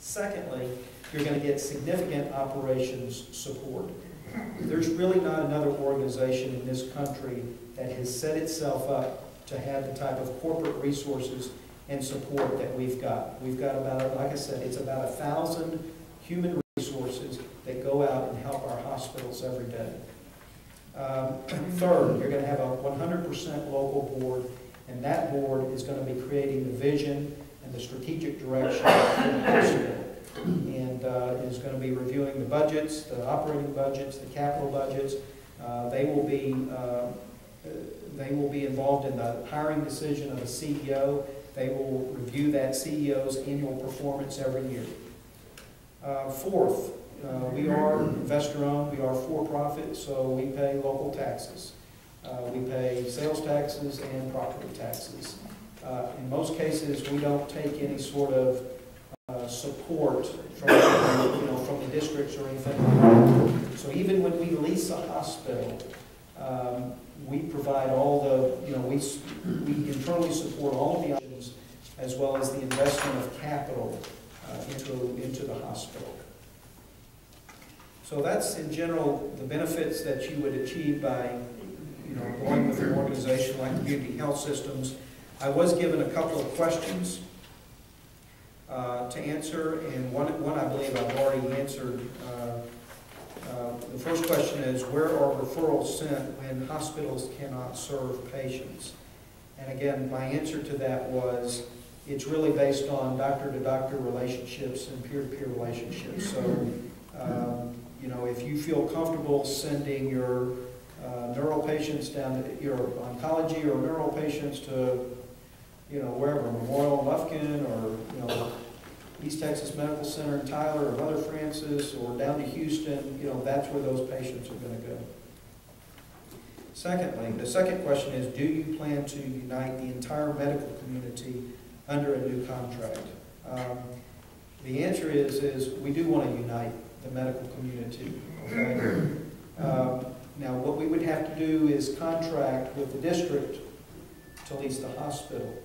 Secondly, you're going to get significant operations support. There's really not another organization in this country that has set itself up to have the type of corporate resources and support that we've got. We've got about, like I said, it's about 1,000 human resources that go out and help our hospitals every day. Third, you're going to have a 100% local board, and that board is going to be creating the vision and the strategic direction for the hospital, and is going to be reviewing the budgets, the operating budgets, the capital budgets. They will be involved in the hiring decision of a CEO. They will review that CEO's annual performance every year. Fourth, we are investor-owned, we are for-profit, so we pay local taxes. We pay sales taxes and property taxes. In most cases, we don't take any sort of support from, from the districts or anything like that. So even when we lease a hospital, we provide all the, we internally support all of the options as well as the investment of capital into the hospital. So that's in general the benefits that you would achieve by going with an organization like Community Health Systems. I was given a couple of questions to answer, and one I believe I've already answered. The first question is, where are referrals sent when hospitals cannot serve patients? And again, my answer to that was, it's really based on doctor-to-doctor relationships and peer-to-peer relationships. So, if you feel comfortable sending your neural patients down to your oncology or neural patients to, wherever, Memorial Lufkin or, East Texas Medical Center in Tyler or Mother Francis or down to Houston, that's where those patients are going to go. Secondly, the second question is, do you plan to unite the entire medical community under a new contract? The answer is we do want to unite the medical community. Okay? Now, what we would have to do is contract with the district to lease the hospital,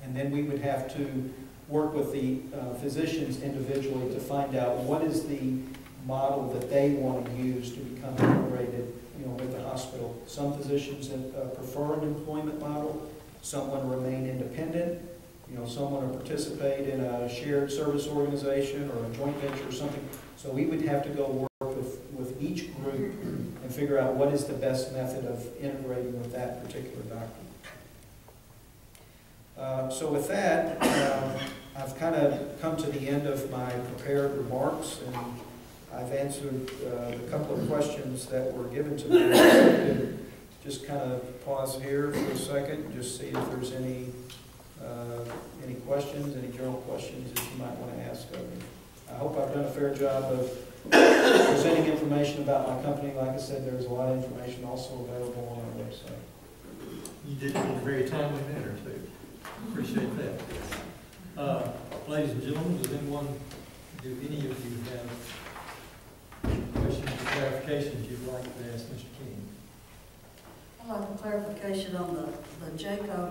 and then we would have to work with the physicians individually to find out what is the model that they want to use to become integrated, with the hospital. Some physicians prefer an employment model. Some want to remain independent. Some want to participate in a shared service organization or a joint venture or something. So we would have to go work with each group and figure out what is the best method of integrating with that particular doctor. So with that, I've kind of come to the end of my prepared remarks, and I've answered a couple of questions that were given to me. I could just kind of pause here for a second and just see if there's any questions, any general questions that you might want to ask of me. I hope I've done a fair job of presenting information about my company. Like I said, there's a lot of information also available on our website. You did it in a very timely manner, too. Appreciate that. Ladies and gentlemen, do any of you have questions or clarifications you'd like to ask Mr. King? I'd like a clarification on the JCO.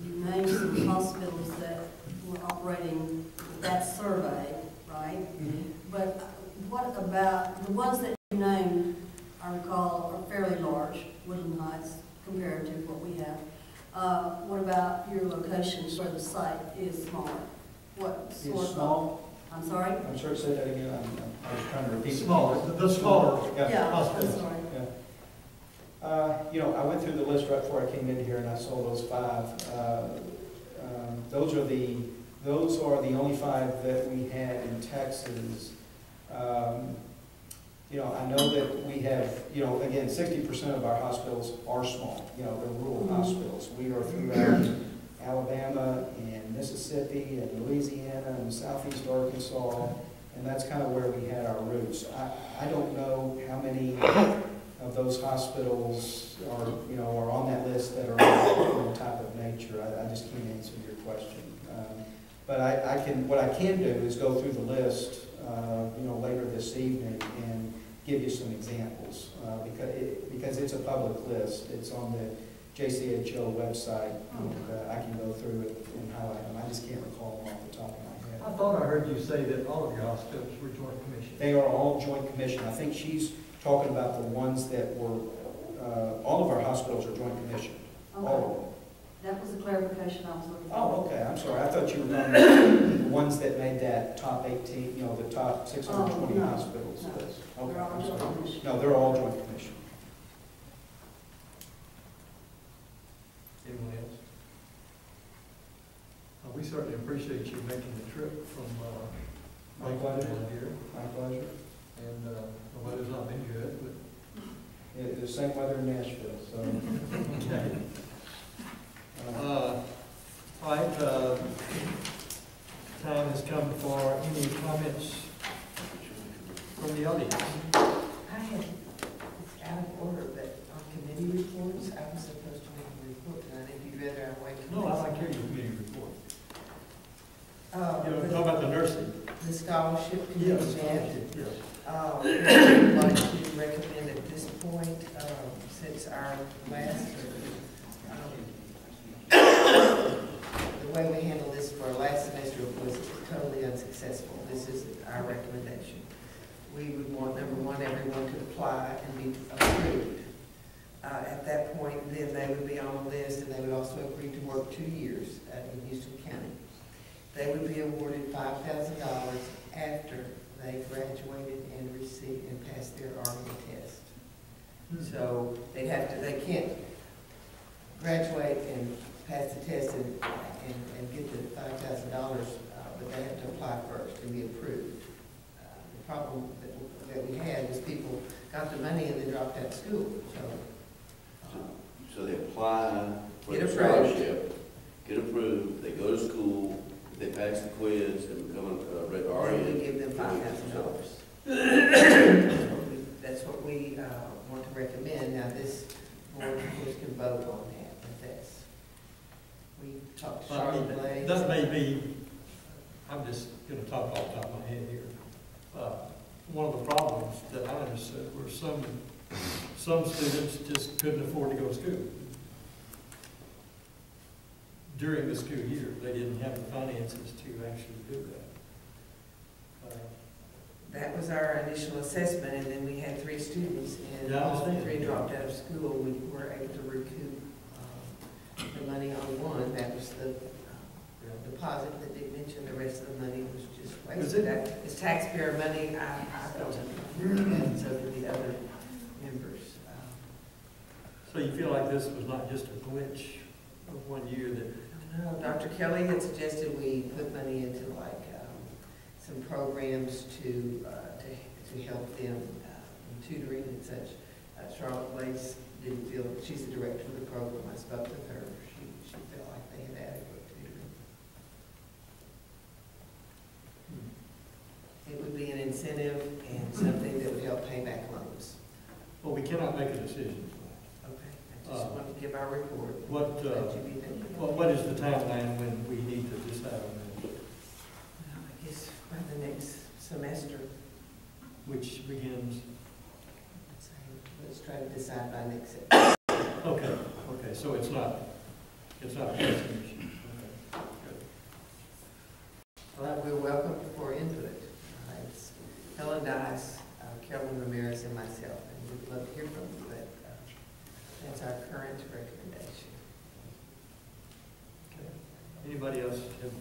You named some hospitals that were operating that survey, right? Mm-hmm. But what about the ones that you named, I recall, are fairly large, Woodland Heights, compared to what we have. What about your locations where the site is smaller? What sort of? Small? I'm sorry? I'm sorry, say that again. I was trying to repeat. Smaller. The smaller. Yeah. Hospitals. I'm sorry. Yeah. I went through the list right before I came in here, and I saw those 5. Those are the only 5 that we had in Texas. I know that we have, again, 60% of our hospitals are small. They're rural hospitals. We are throughout Alabama and Mississippi and Louisiana and Southeast Arkansas, and that's kind of where we had our roots. I don't know how many of those hospitals are on that list that are of the type of nature. I just can't answer your question. But what I can do is go through the list, later this evening and give you some examples because it's a public list. It's on the JCHO website, and I can go through it and highlight them. I just can't recall them off the top of my head. I thought I heard you say that all of your hospitals were joint commission. They are all joint commission. I think she's talking about the ones that were, all of our hospitals are joint commission, all of Okay, them. that was the clarification I was looking for. Oh, okay, I'm sorry, I thought you were talking about the ones that made that top 18, you know, the top 620 no, hospitals. no. Okay, They're all I'm sorry. joint commission. No, they're all joint commission. Anyone else? We certainly appreciate you making the trip from, My Lakeland pleasure. down here. My pleasure. And, the weather's not been good, but. It's the same weather in Nashville, so. Okay. uh, All right, time has come for any comments from the audience. I had, it's out of order, but on committee reports, I was supposed to make a report tonight, if you'd rather I wait. No, I like hearing your committee report. Uh, You know, talk the- about the nursing. The scholarship Yeah, committee met. yes. I'd like to recommend at this point, since our last, the way we handled this for our last semester was totally unsuccessful. This is our recommendation. We would want, number one, everyone to apply and be approved. At that point, then they would be on the list, and they would also agree to work 2 years in Houston County. They would be awarded $5,000 after they graduated and received and passed their RMA test. So they have to, they can't graduate and pass the test and get the $5,000, but they have to apply first and be approved. The problem that we had was people got the money and then dropped out of school, So they apply for Get the approved. scholarship, get approved, they go to school, they pass the quiz, and become a red then RN. we give them $5,000. That's what we want to recommend. Now, this board, of course, can vote on that, if that's. We talked to Well, I mean, Charlotte Blaze. that may be, I'm just gonna talk off the top of my head here. One of the problems that I understood were some students just couldn't afford to go to school. During the school year, they didn't have the finances to actually do that. That was our initial assessment, and then we had 3 students, and Yeah, I all understand. 3 dropped out of school. We were able to recoup the money on one. That was the deposit that didn't mention. The rest of the money was just Was wasted. it- It's taxpayer money. I felt it, and so did the other members. So you feel like this was not just a glitch of 1 year that, No, Dr. Kelly had suggested we put money into like some programs to help them in tutoring and such. Charlotte Blaze didn't feel, she's the director of the program, I spoke with her, she felt like they had adequate tutoring. It would be an incentive and something that would help pay back loans. well, we cannot make a decision. Okay, I just wanted to give our report. What, Let you be thinking. what is the timeline when we need to decide on this, Well, I guess by the next semester, which begins? let's try to decide by next September. Okay, okay, so it's not a pressing issue. Okay, good. Well, we're welcome for input. It's Helen Dice, Carolyn Ramirez, and myself, and we'd love to hear from you, but that's our current recommendation. Okay. Anybody else have?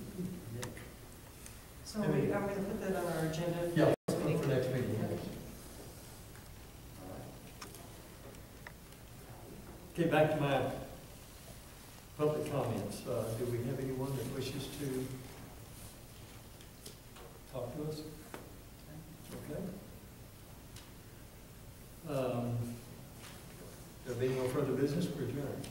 So are we going to put that on our agenda? Yeah, for next meeting. Okay, back to my public comments. Do we have anyone that wishes to talk to us? Okay. There being no further business, we're adjourned.